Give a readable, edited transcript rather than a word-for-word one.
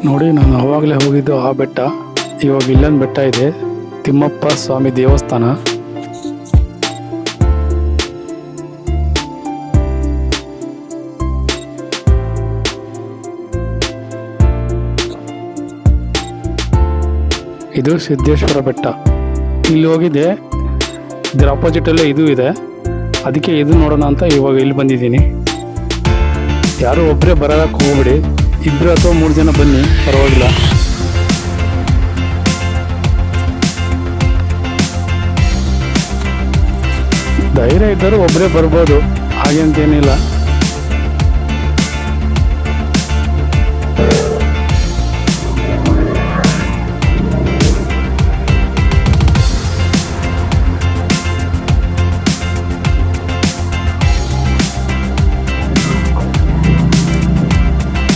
ನೋಡಿ, ನಾನು ಆವಾಗಲೇ ಹೋಗಿದ್ದು ಆ ಬೆಟ್ಟ. ಇವಾಗ ಇಲ್ಲೊಂದು ಬೆಟ್ಟ ಇದೆ, ತಿಮ್ಮಪ್ಪ ಸ್ವಾಮಿ ದೇವಸ್ಥಾನ. ಇದು ಸಿದ್ದೇಶ್ವರ ಬೆಟ್ಟ. ಇಲ್ಲಿ ಹೋಗಿದ್ದೆ, ಇದರ ಅಪೋಸಿಟಲ್ಲೇ ಇದು ಇದೆ. ಅದಕ್ಕೆ ಇದು ನೋಡೋಣ ಅಂತ ಇವಾಗ ಇಲ್ಲಿ ಬಂದಿದ್ದೀನಿ. ಯಾರು ಒಬ್ಬರೇ ಬರೋಕ್ಕೆ ಹೋಗ್ಬಿಡಿ, 2 ಅಥವಾ 3 ಜನ ಬನ್ನಿ, ಪರವಾಗಿಲ್ಲ. ಧೈರ್ಯ ಇದ್ದರೂ ಒಬ್ಬರೇ ಬರ್ಬೋದು, ಹಾಗೆ ಅಂತೇನಿಲ್ಲ.